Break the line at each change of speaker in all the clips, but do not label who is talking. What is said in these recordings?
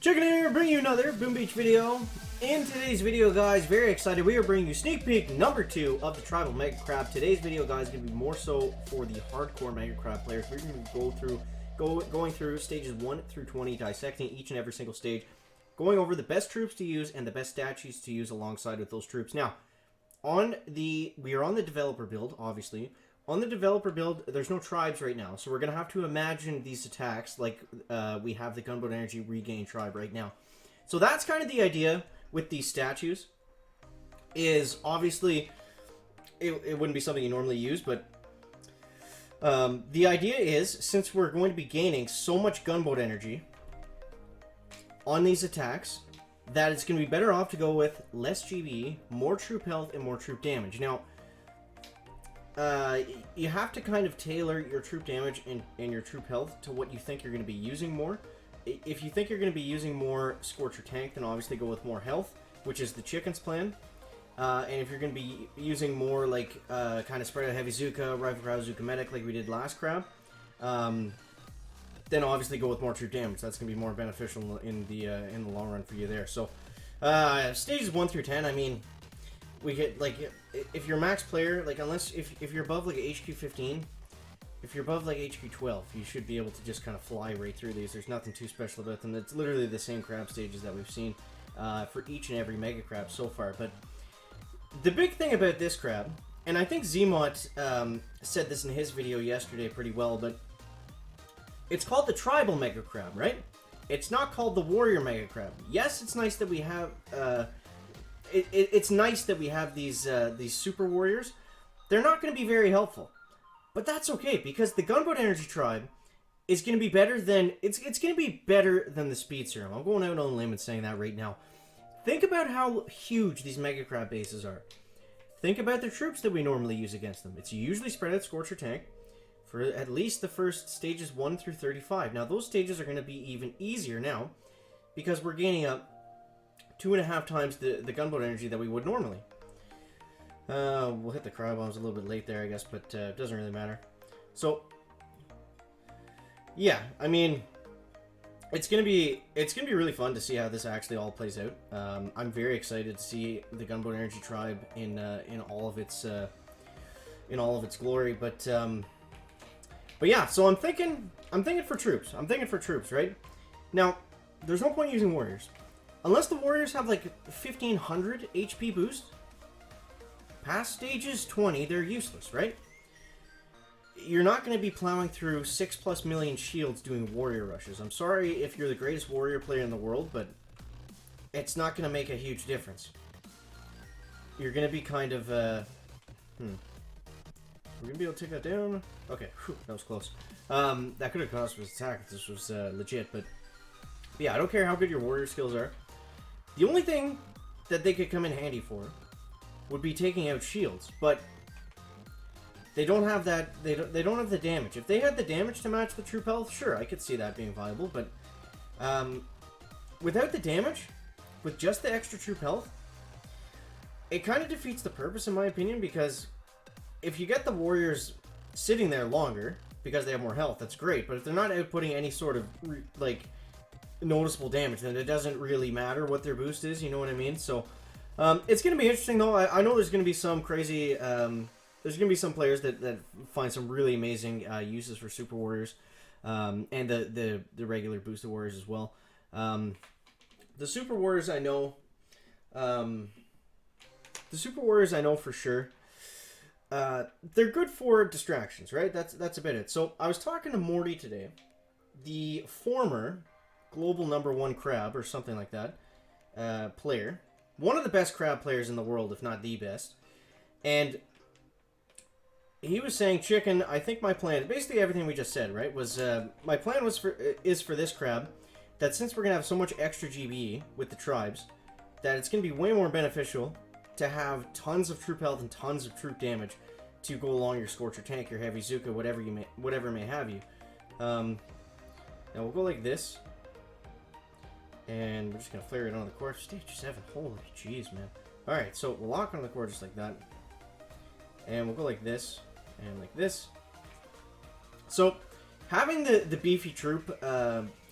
Chicken here, bringing you another Boom Beach video. In today's video, guys, very excited, we are bringing you sneak peek number 2 of the Tribal Mega Crab. Today's video, guys, is going to be more so for the hardcore Mega Crab players. We're going to going through stages 1 through 20, dissecting each and every single stage, going over the best troops to use and the best statues to use alongside with those troops. Now, we are on the developer build, obviously. On the developer build, there's no tribes right now, so we're going to have to imagine these attacks like we have the Gunboat Energy Regain tribe right now. So that's kind of the idea with these statues, is obviously, it wouldn't be something you normally use, but the idea is, since we're going to be gaining so much Gunboat Energy on these attacks, that it's going to be better off to go with less GBE, more troop health, and more troop damage. Now, you have to kind of tailor your troop damage and your troop health to what you think you're going to be using more. If you think you're going to be using more Scorcher Tank, then obviously go with more health, which is the Chicken's plan. And if you're going to be using more like kind of spread out Heavy Zuka, Rifle Crowd, Zuka Medic like we did last crab, then obviously go with more troop damage. That's going to be more beneficial in the long run for you there. So stages 1 through 10, I mean, we get like, if you're a max player, like unless if you're above like HQ 15, if you're above like HQ 12, you should be able to just kind of fly right through these. There's nothing too special about them. It's literally the same crab stages that we've seen for each and every Mega Crab so far. But the big thing about this crab, and I think Zmot said this in his video yesterday pretty well, but it's called the Tribal Mega Crab, right? It's not called the Warrior Mega Crab. Yes, it's nice that we have it's nice that we have these super warriors. They're not going to be very helpful, but that's okay, because the Gunboat Energy tribe is going to be better than it's going to be better than the Speed Serum. I'm going out on a limb and saying that right now. Think about how huge these Mega Crab bases are. Think about the troops that we normally use against them. It's usually spread out Scorcher Tank for at least the first stages 1 through 35. Now those stages are going to be even easier now because we're gaining up 2.5 times the Gunboat Energy that we would normally. We'll hit the cryo bombs a little bit late there, I guess, but it doesn't really matter. So, yeah, I mean, it's gonna be really fun to see how this actually all plays out. I'm very excited to see the Gunboat Energy tribe in all of its glory. But yeah, so I'm thinking for troops. I'm thinking for troops, right? Now, there's no point using warriors. Unless the warriors have like 1500 HP boost, past stages 20, they're useless, right? You're not going to be plowing through 6+ million shields doing warrior rushes. I'm sorry if you're the greatest warrior player in the world, but it's not going to make a huge difference. You're going to be kind of, We're going to be able to take that down. Okay, whew, that was close. That could have cost us attack if this was legit, but yeah, I don't care how good your warrior skills are. The only thing that they could come in handy for would be taking out shields, but they don't have that. They don't have the damage. If they had the damage to match the troop health, sure, I could see that being viable. But without the damage, with just the extra troop health, it kind of defeats the purpose, in my opinion. Because if you get the warriors sitting there longer because they have more health, that's great. But if they're not outputting any sort of like noticeable damage, then it doesn't really matter what their boost is, you know what I mean? So it's going to be interesting, though. I know there's going to be some crazy there's going to be some players that find some really amazing uses for super warriors, and the regular boosted warriors as well. The super warriors I know for sure. They're good for distractions, right? That's about it. So I was talking to Morty today, the former global #1 crab or something like that player, one of the best crab players in the world, if not the best. And he was saying, Chicken, I think my plan, basically everything we just said, right, was my plan is for this crab, that since we're gonna have so much extra GBE with the tribes, that it's gonna be way more beneficial to have tons of troop health and tons of troop damage to go along your Scorcher Tank, your Heavy Zuka, whatever may have you. Now we'll go like this. And we're just going to flare it on the core. Stage 7. Holy jeez, man. Alright, so we'll lock on the core just like that. And we'll go like this. And like this. So, having the beefy troop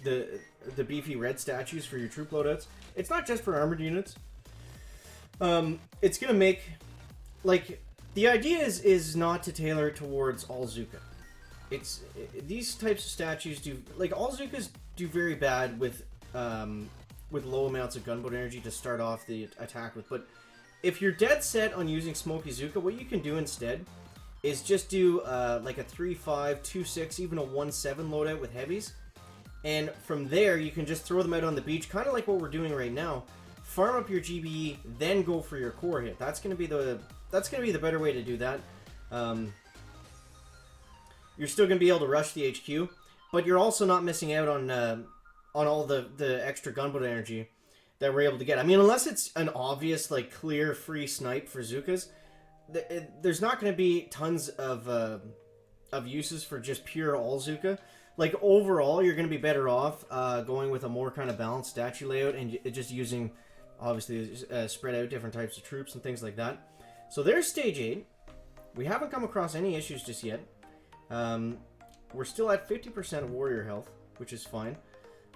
the beefy red statues for your troop loadouts. It's not just for armored units. It's gonna make, like, the idea is not to tailor it towards all Zuka. These types of statues do, like, all Zukas do very bad with low amounts of gunboat energy to start off the attack with. But if you're dead set on using Smoky Zuka, what you can do instead is just do like a 3-5, 2-6, even a 1-7 loadout with heavies. And from there, you can just throw them out on the beach, kind of like what we're doing right now. Farm up your GBE, then go for your core hit. That's gonna be the better way to do that. You're still gonna be able to rush the HQ, but you're also not missing out on all the extra gunboat energy that we're able to get. I mean, unless it's an obvious, like, clear free snipe for Zukas, there's not going to be tons of uses for just pure all Zuka. Like, overall, you're going to be better off going with a more kind of balanced statue layout and just using, obviously, spread out different types of troops and things like that. So there's Stage 8. We haven't come across any issues just yet. We're still at 50% warrior health, which is fine.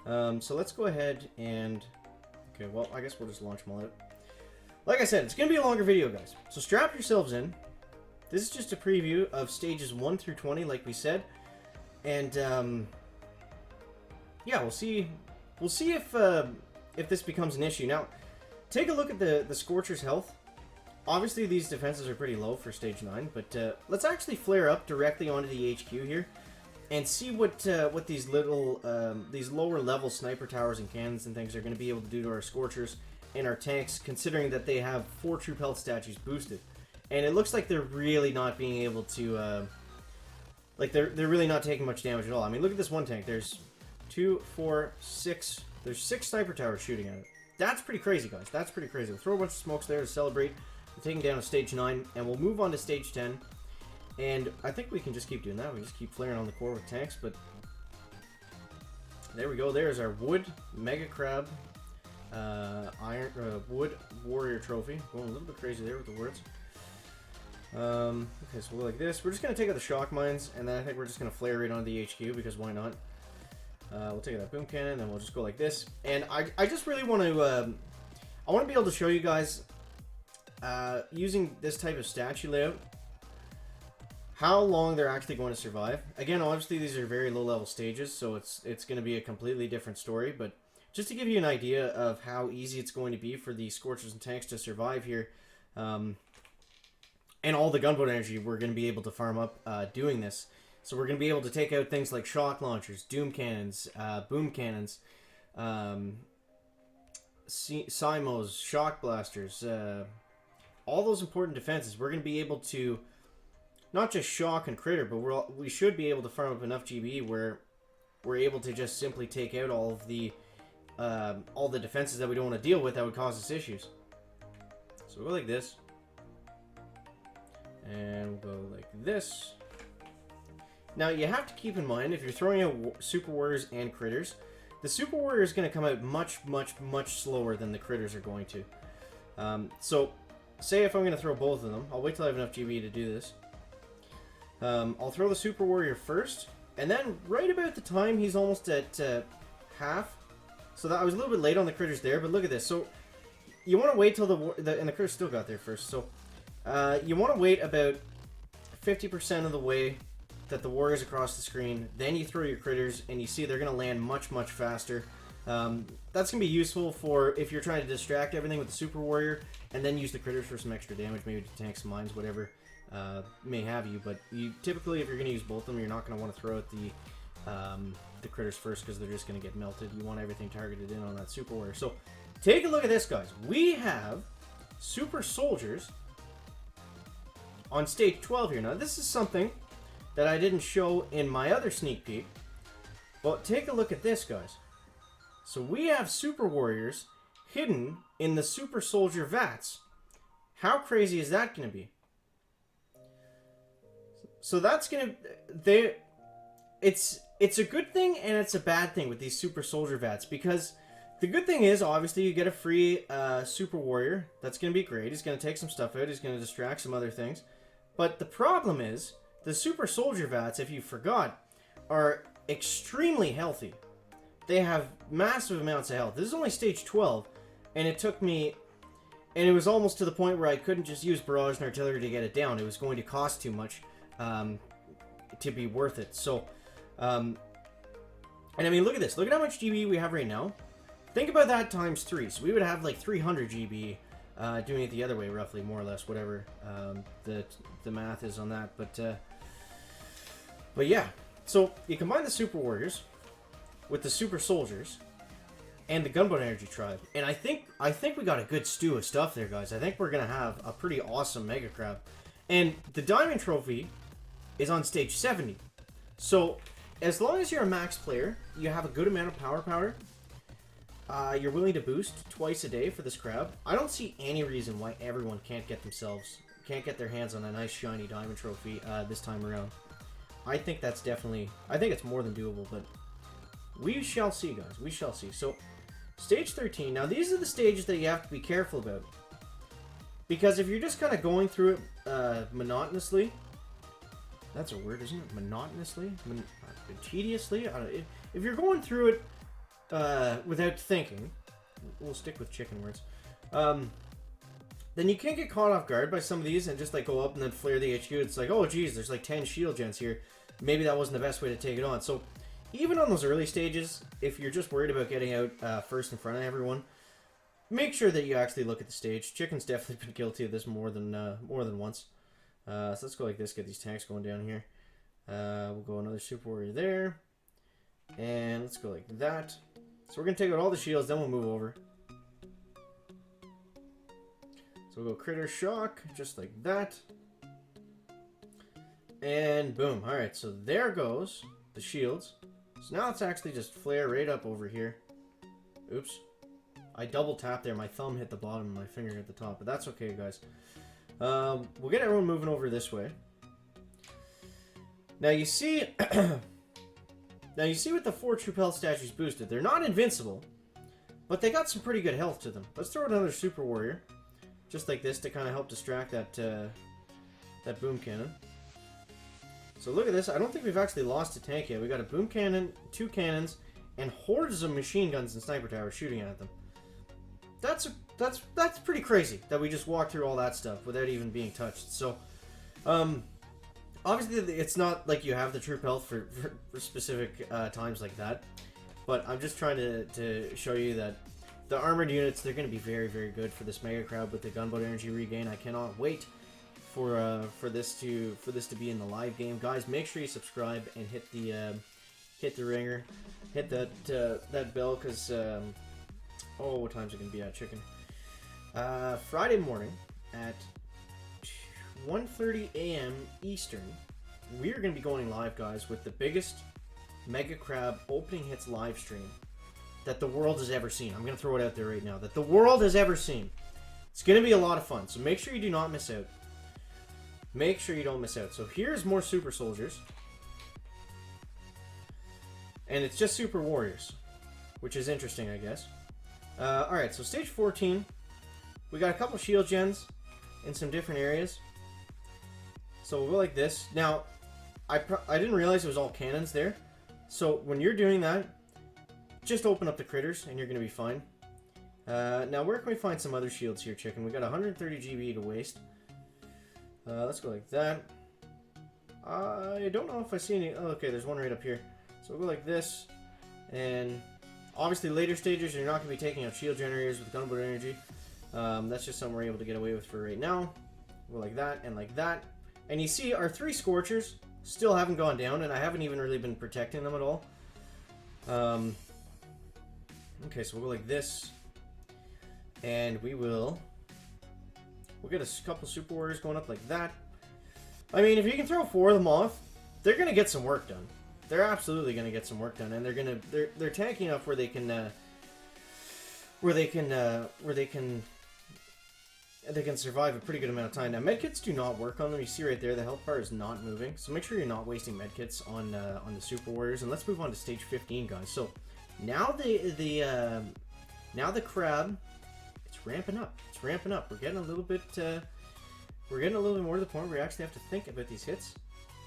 So let's go ahead and... Okay, well, I guess we'll just launch them all out. Like I said, it's going to be a longer video, guys. So strap yourselves in. This is just a preview of stages 1 through 20, like we said. And, yeah, we'll see if this becomes an issue. Now, take a look at the Scorcher's health. Obviously, these defenses are pretty low for stage 9, but let's actually flare up directly onto the HQ here and see what these lower level sniper towers and cannons and things are going to be able to do to our Scorchers and our tanks, considering that they have 4 troop health statues boosted. And it looks like they're really not being able to, like, they're really not taking much damage at all. I mean, look at this one tank. There's 2, 4, 6. There's 6 sniper towers shooting at it. That's pretty crazy, guys. That's pretty crazy. We'll throw a bunch of smokes there to celebrate. We're taking down to stage 9, and we'll move on to stage 10. And I think we can just keep doing that. We just keep flaring on the core with tanks, but there we go. There's our wood mega crab wood warrior trophy. Going a little bit crazy there with the words. Okay, so we're like this. We're just gonna take out the shock mines, and then I think we're just gonna flare right onto the HQ because why not? We'll take out that boom cannon, and we'll just go like this. And I just really want to I want to be able to show you guys using this type of statue layout, how long they're actually going to survive. Again, obviously these are very low level stages, so it's going to be a completely different story, but just to give you an idea of how easy it's going to be for the Scorchers and tanks to survive here, and all the gunboat energy we're going to be able to farm up doing this. So we're going to be able to take out things like shock launchers, doom cannons, boom cannons, Simos, shock blasters, all those important defenses. We're going to be able to not just shock and critter, but we should be able to farm up enough GBE where we're able to just simply take out all the defenses that we don't want to deal with that would cause us issues. So we'll go like this, and we'll go like this. Now you have to keep in mind, if you're throwing out super warriors and critters, the super warrior is going to come out much slower than the critters are going to. So say if I'm going to throw both of them, I'll wait till I have enough GBE to do this. I'll throw the Super Warrior first, and then right about the time he's almost at half, so that I was a little bit late on the critters there, but look at this. So you want to wait till and the critters still got there first, so you want to wait about 50% of the way that the warrior's across the screen, then you throw your critters, and you see they're going to land much faster. That's going to be useful for if you're trying to distract everything with the Super Warrior, and then use the critters for some extra damage, maybe to tank some mines, whatever may have you. But you typically, if you're going to use both of them, you're not going to want to throw out the critters first because they're just going to get melted. You want everything targeted in on that Super Warrior. So take a look at this, guys. We have Super Soldiers on stage 12 here. Now this is something that I didn't show in my other sneak peek, but take a look at this, guys. So we have Super Warriors hidden in the Super Soldier vats. How crazy is that going to be? So that's going to... It's a good thing and it's a bad thing with these Super Soldier vats, because the good thing is, obviously, you get a free Super Warrior. That's going to be great. He's going to take some stuff out. He's going to distract some other things. But the problem is, the Super Soldier vats, if you forgot, are extremely healthy. they have massive amounts of health. This is only stage 12, and it took me, and it was almost to the point where I couldn't just use barrage and artillery to get it down. It was going to cost too much to be worth it. So, and I mean, look at this. Look at how much GB we have right now. Think about that times 3. So we would have like 300 GB doing it the other way, roughly, more or less, whatever the math is on that. But yeah, so you combine the Super Warriors with the Super Soldiers and the Gunboat Energy Tribe, and I think we got a good stew of stuff there, guys. I think we're gonna have a pretty awesome Mega Crab, and the Diamond Trophy is on stage 70. So as long as you're a max player, you have a good amount of power. You're willing to boost twice a day for this crab. I don't see any reason why everyone can't get their hands on a nice shiny Diamond Trophy this time around. I think that's definitely, I think it's more than doable, but we shall see, guys. We shall see. So, stage 13. Now, these are the stages that you have to be careful about. Because if you're just kind of going through it monotonously, that's a word, isn't it? Monotonously? Tediously? I don't know. If you're going through it without thinking, we'll stick with chicken words, then you can't get caught off guard by some of these and just like go up and then flare the HQ. It's like, oh geez, there's like 10 shield gens here. Maybe that wasn't the best way to take it on. So even on those early stages, if you're just worried about getting out first in front of everyone, make sure that you actually look at the stage. Chicken's definitely been guilty of this more than once. So let's go like this, get these tanks going down here. We'll go another Super Warrior there. And let's go like that. So we're going to take out all the shields, then we'll move over. So we'll go Critter Shock, just like that. And boom. Alright, so there goes the shields. So now let's actually just flare right up over here. Oops. I double tapped there. My thumb hit the bottom and my finger hit the top. But that's okay, guys. We'll get everyone moving over this way. Now you see... Now you see with the 4 Troop Health statues boosted, they're not invincible, but they got some pretty good health to them. Let's throw another Super Warrior, just like this, to kind of help distract that that boom cannon. So look at this. I don't think we've actually lost a tank yet. We got a boom cannon, 2 cannons, and hordes of machine guns and sniper towers shooting at them. That's pretty crazy that we just walked through all that stuff without even being touched. So, obviously, it's not like you have the troop health for specific times like that, but I'm just trying to show you that the armored units, they're going to be very, very good for this Mega Crab with the Gunboat Energy regain. I cannot wait for this to be in the live game, guys. Make sure you subscribe and hit the ringer, hit that bell, because oh, what time's it going to be at, chicken? Friday morning at 1:30 a.m. Eastern, we are going to be going live, guys, with the biggest Mega Crab opening hits live stream that the world has ever seen. I'm going to throw it out there right now, that the world has ever seen. It's going to be a lot of fun, so make sure you do not miss out. Make sure you don't miss out. So here's more Super Soldiers. And it's just Super Warriors, which is interesting, I guess. Alright, so stage 14. We got a couple shield gens in some different areas. So we'll go like this. Now, I didn't realize it was all cannons there. So when you're doing that, just open up the critters and you're going to be fine. Now, where can we find some other shields here, chicken? We got 130 GB to waste. Let's go like that. I don't know if I see any... Oh, okay, there's one right up here. So we'll go like this. And obviously later stages, you're not going to be taking out shield generators with Gunboat Energy. That's just something we're able to get away with for right now. Go like that and like that. And you see our 3 Scorchers still haven't gone down, and I haven't even really been protecting them at all. Okay, so we'll go like this. And we'll get a couple Super Warriors going up like that. I mean, if you can throw 4 of them off, they're going to get some work done. They're absolutely going to get some work done, and they're tanky enough where they can survive a pretty good amount of time. Now, medkits do not work on them. You see right there, the health bar is not moving, so make sure you're not wasting medkits on the Super Warriors. And let's move on to stage 15, guys. So now now the crab, it's ramping up. It's ramping up. We're getting a little bit more to the point where we actually have to think about these hits.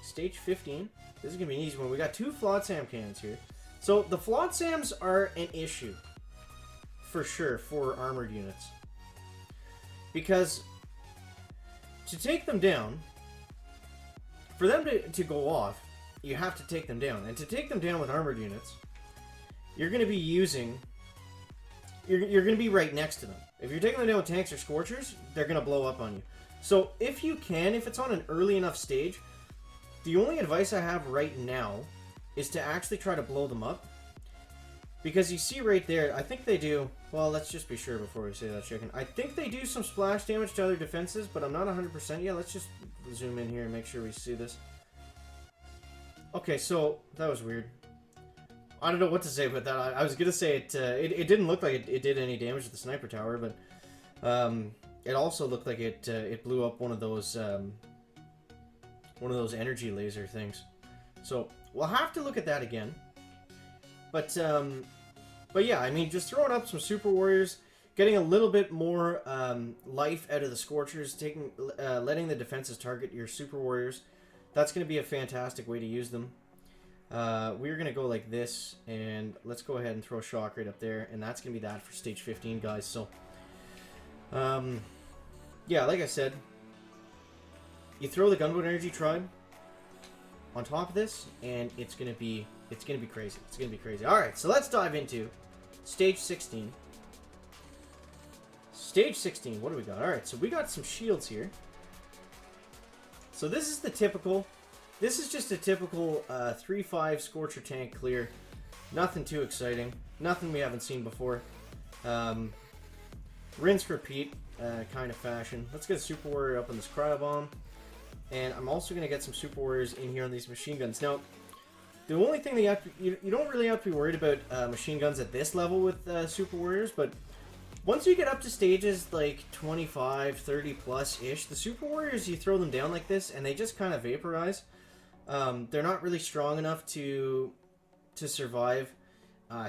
Stage 15. This is gonna be an easy one. We got 2 flawed SAM cannons here. So the flawed SAMs are an issue, for sure, for armored units. Because to take them down, for them to go off, you have to take them down. And to take them down with armored units, you're going to be using... You're going to be right next to them. If you're taking them down with tanks or Scorchers, they're going to blow up on you. So if you can, if it's on an early enough stage, the only advice I have right now is to actually try to blow them up. Because you see right there, I think they do... Well, let's just be sure before we say that, chicken. I think they do some splash damage to other defenses, but I'm not 100% yet. Let's just zoom in here and make sure we see this. Okay, so that was weird. I don't know what to say about that. I was gonna say it didn't look like it did any damage to the sniper tower, but it also looked like it blew up one of those energy laser things. So we'll have to look at that again. But yeah, I mean, just throwing up some Super Warriors, getting a little bit more life out of the Scorchers, letting the defenses target your Super Warriors. That's going to be a fantastic way to use them. We're going to go like this, and let's go ahead and throw Shock right up there, and that's going to be that for Stage 15, guys. So, yeah, like I said, you throw the Gunboat Energy Tribe on top of this, and it's going to be crazy. It's going to be crazy. All right, so let's dive into Stage 16. Stage 16, what do we got? All right, so we got some shields here. So this is the typical... This is just a typical 3-5 Scorcher tank clear. Nothing too exciting. Nothing we haven't seen before. Rinse, repeat kind of fashion. Let's get a Super Warrior up on this Cryo Bomb. And I'm also going to get some Super Warriors in here on these machine guns. Now, the only thing that you don't really have to be worried about machine guns at this level with Super Warriors, but once you get up to stages like 25, 30 plus-ish, the Super Warriors, you throw them down like this, and they just kind of vaporize. They're not really strong enough to survive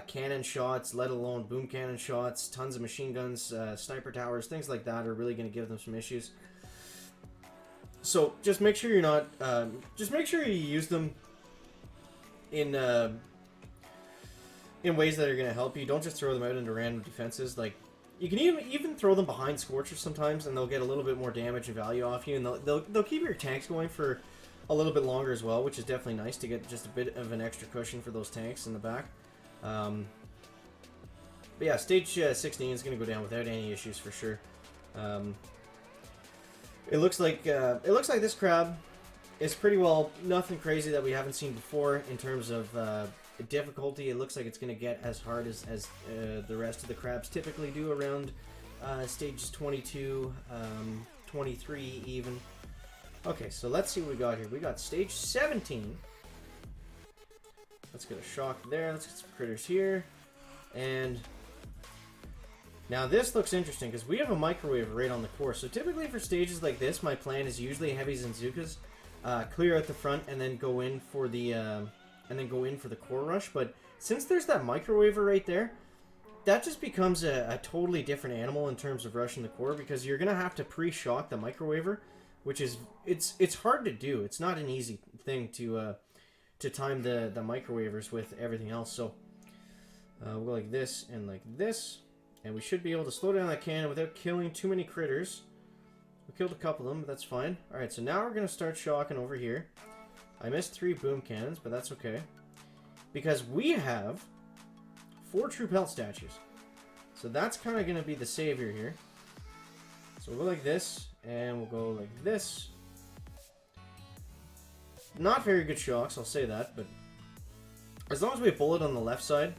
cannon shots, let alone boom cannon shots. Tons of machine guns, sniper towers, things like that are really going to give them some issues. So just make sure you're not. Just make sure you use them in ways that are going to help you. Don't just throw them out into random defenses. Like, you can even throw them behind Scorchers sometimes, and they'll get a little bit more damage and value off you, and they'll keep your tanks going for a little bit longer as well, which is definitely nice to get just a bit of an extra cushion for those tanks in the back. But yeah, stage 16 is going to go down without any issues for sure. It looks like this crab is pretty well nothing crazy that we haven't seen before in terms of difficulty. It looks like it's going to get as hard as the rest of the crabs typically do around stages 22, 23 even. Okay, so let's see what we got here. We got stage 17. Let's get a shock there. Let's get some critters here. And now this looks interesting because we have a microwave right on the core. So typically for stages like this, my plan is usually heavies and Zookas, clear out the front and then go in for the core rush. But since there's that microwaver right there, that just becomes a totally different animal in terms of rushing the core, because you're gonna have to pre-shock the microwaver, which is it's hard to do. It's not an easy thing to time the microwavers with everything else. So we'll go like this and like this, and we should be able to slow down that cannon without killing too many critters. We killed a couple of them, but that's fine. All right, so now we're gonna start shocking over here. I missed 3 boom cannons, but that's okay, because we have 4 troop health statues. So that's kind of gonna be the savior here. So we'll go like this, and we'll go like this. Not very good shocks, I'll say that, but as long as we have bullet on the left side,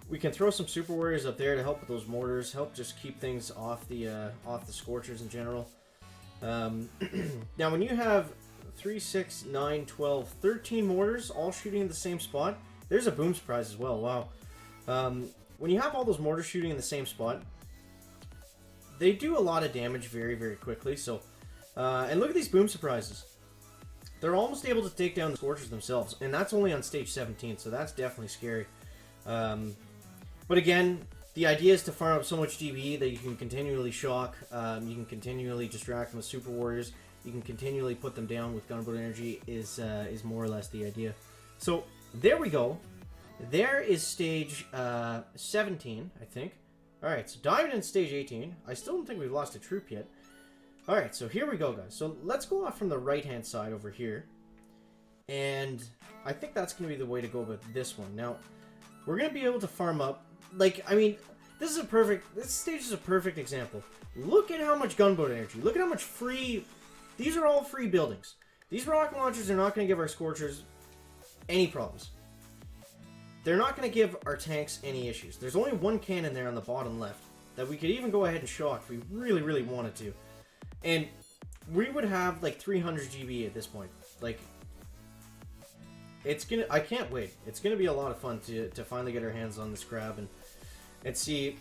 we can throw some Super Warriors up there to help with those mortars, help just keep things off the Scorchers in general. Now, when you have 3, 6, 9, 12, 13 mortars all shooting in the same spot, there's a boom surprise as well. Wow. When you have all those mortars shooting in the same spot, they do a lot of damage very, very quickly. So, and look at these boom surprises. They're almost able to take down the Scorchers themselves, and that's only on stage 17, so that's definitely scary. But again, the idea is to farm up so much DB that you can continually shock, you can continually distract them with Super Warriors, you can continually put them down with Gunboat Energy is more or less the idea. So there we go. There is stage 17, I think. Alright, so diving in stage 18. I still don't think we've lost a troop yet. Alright, so here we go, guys. So let's go off from the right-hand side over here. And I think that's going to be the way to go about this one. Now, we're going to be able to farm up. Like, I mean, this stage is a perfect example. Look at how much gunboat energy. Look at how much free... These are all free buildings. These rocket launchers are not going to give our Scorchers any problems. They're not going to give our tanks any issues. There's only one cannon there on the bottom left that we could even go ahead and shock if we really, really wanted to. And we would have like 300 GB at this point. Like, it's gonna... I can't wait. It's going to be a lot of fun to finally get our hands on this crab and see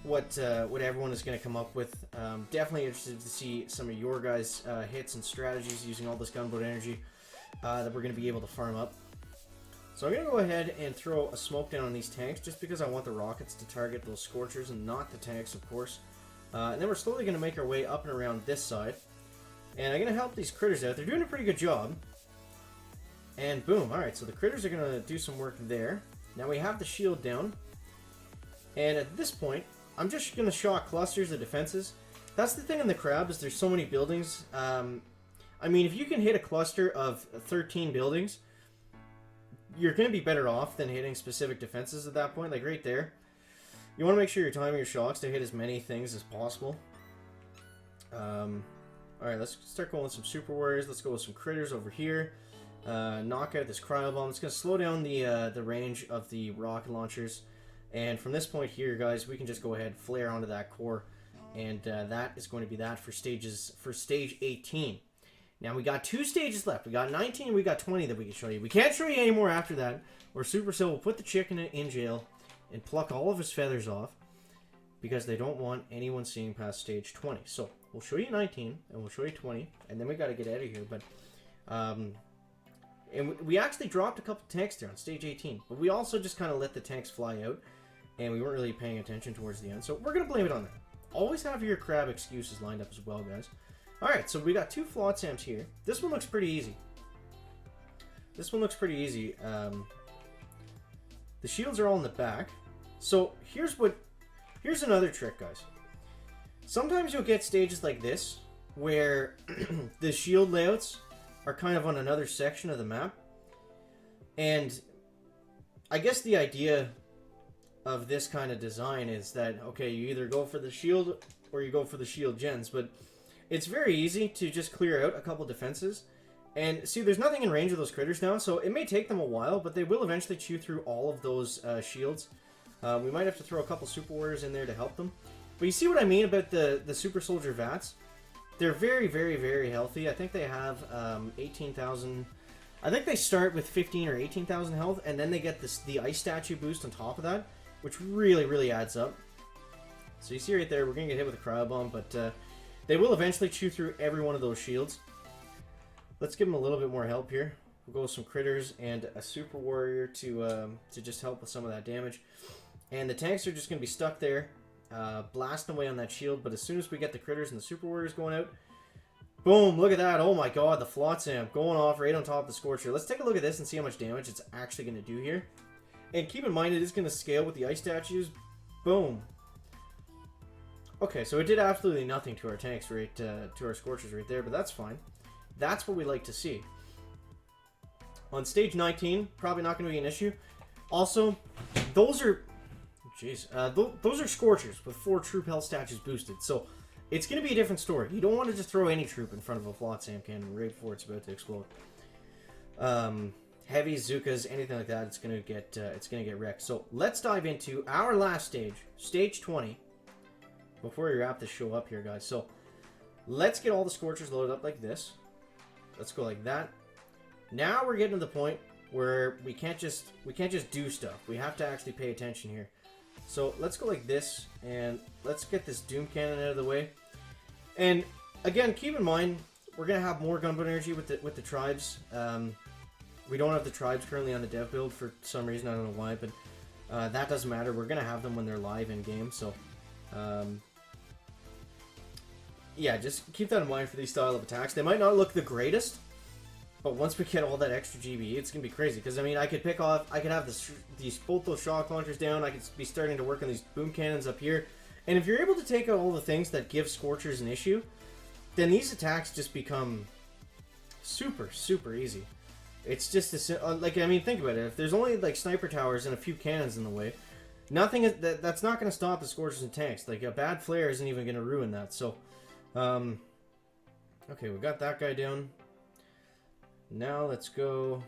what everyone is going to come up with. Definitely interested to see some of your guys' hits and strategies using all this gunboat energy that we're going to be able to farm up. So I'm going to go ahead and throw a smoke down on these tanks just because I want the rockets to target those Scorchers and not the tanks, of course. And then we're slowly going to make our way up and around this side. And I'm going to help these critters out. They're doing a pretty good job. And boom. Alright, so the critters are going to do some work there. Now we have the shield down. And at this point, I'm just going to shock clusters of defenses. That's the thing in the crab is there's so many buildings. I mean, if you can hit a cluster of 13 buildings... You're going to be better off than hitting specific defenses at that point, like right there. You want to make sure you're timing your shocks to hit as many things as possible. Alright, let's start going with some Super Warriors. Let's go with some critters over here. Knock out this cryo bomb. It's going to slow down the range of the rocket launchers. And from this point here, guys, we can just go ahead and flare onto that core. And that is going to be that for stage 18. Now, we got 2 stages left. We got 19 and we got 20 that we can show you. We can't show you any more after that, or Supercell will put the chicken in jail and pluck all of his feathers off because they don't want anyone seeing past stage 20. So, we'll show you 19 and we'll show you 20, and then we got to get out of here. But, and we actually dropped a couple tanks there on stage 18, but we also just kind of let the tanks fly out, and we weren't really paying attention towards the end. So, we're going to blame it on that. Always have your crab excuses lined up as well, guys. Alright, so we got 2 Flotsams here. This one looks pretty easy. The shields are all in the back. So here's another trick, guys. Sometimes you'll get stages like this where the shield layouts are kind of on another section of the map. And I guess the idea of this kind of design is that, okay, you either go for the shield or you go for the shield gens, but it's very easy to just clear out a couple defenses. And see, there's nothing in range of those critters now, so it may take them a while, but they will eventually chew through all of those shields. We might have to throw a couple Super Warriors in there to help them. But you see what I mean about the Super Soldier Vats? They're very, very, very healthy. I think they have 18,000... I think they start with 15 or 18,000 health, and then they get the Ice Statue boost on top of that, which really, really adds up. So you see right there, we're going to get hit with a Cryo Bomb, but... they will eventually chew through every one of those shields. Let's give them a little bit more help here. We'll go with some critters and a Super Warrior to just help with some of that damage. And the tanks are just going to be stuck there, blasting away on that shield. But as soon as we get the critters and the Super Warriors going out, boom, look at that. Oh my god, the Flotsam going off right on top of the Scorcher. Let's take a look at this and see how much damage it's actually going to do here. And keep in mind, it is going to scale with the Ice Statues. Boom. Okay, so it did absolutely nothing to our tanks, right, to our Scorchers right there, but that's fine. That's what we like to see. On stage 19, probably not going to be an issue. Also, those are... Jeez. Those are Scorchers with 4 troop health statues boosted, so it's going to be a different story. You don't want to just throw any troop in front of a Flotsam cannon right before it's about to explode. Heavies, Zukas, anything like that, it's going to get wrecked. So let's dive into our last stage, stage 20. Before we wrap this show up here, guys. So, let's get all the Scorchers loaded up like this. Let's go like that. Now we're getting to the point where we can't just do stuff. We have to actually pay attention here. So, let's go like this, and let's get this Doom Cannon out of the way. And, again, keep in mind, we're going to have more gunboat energy with the tribes. We don't have the tribes currently on the dev build for some reason. I don't know why, but that doesn't matter. We're going to have them when they're live in-game, so... yeah, just keep that in mind for these style of attacks. They might not look the greatest, But once we get all that extra GB, it's gonna be crazy. Because I mean, I could have both those shock launchers down. I could be starting to work on these boom cannons up here. And if you're able to take out all the things that give Scorchers an issue, then these attacks just become super, super easy. It's just like, I mean, think about it. If there's only like sniper towers and a few cannons in the way, that's not going to stop the Scorchers and tanks. Like a bad flare isn't even going to ruin that. So, okay, we got that guy down. Now let's go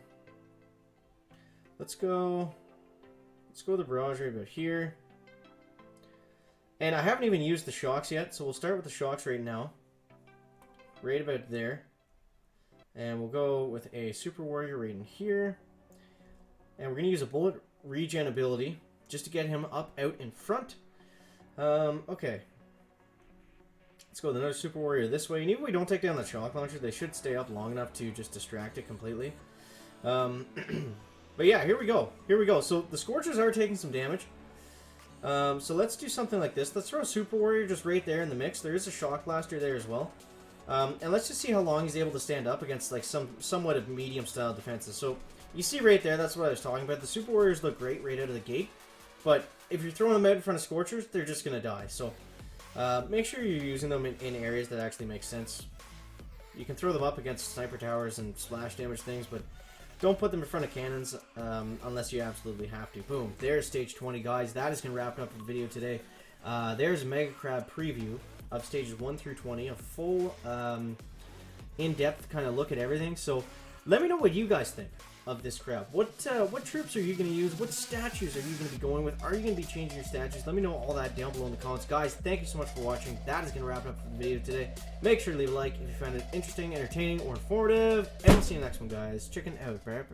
the barrage right about here. And I haven't even used the shocks yet, so we'll start with the shocks right now. Right about there. And we'll go with a Super Warrior right in here. And we're going to use a bullet regen ability just to get him up out in front. Okay. Let's go with another Super Warrior this way. And even if we don't take down the shock launcher, they should stay up long enough to just distract it completely. But yeah, here we go. Here we go. So the Scorchers are taking some damage. So let's do something like this. Let's throw a Super Warrior just right there in the mix. There is a Shock Blaster there as well. And let's just see how long he's able to stand up against like somewhat of medium style defenses. So you see right there, that's what I was talking about. The Super Warriors look great right out of the gate. But if you're throwing them out in front of Scorchers, they're just going to die. So make sure you're using them in areas that actually make sense. You can throw them up against sniper towers and splash damage things, but don't put them in front of cannons unless you absolutely have to. Boom. There's stage 20, guys. That is going to wrap up the video today. There's a Mega Crab preview of stages 1 through 20. A full, in-depth kind of look at everything. So let me know what you guys think of this crab. What troops are you going to use? What statues are you going to be going with? Are you going to be changing your statues? Let me know all that down below in the comments. Guys, thank you so much for watching. That is going to wrap up the video today. Make sure to leave a like if you found it interesting, entertaining, or informative. And we'll see you in the next one, guys. Chicken out. Bye.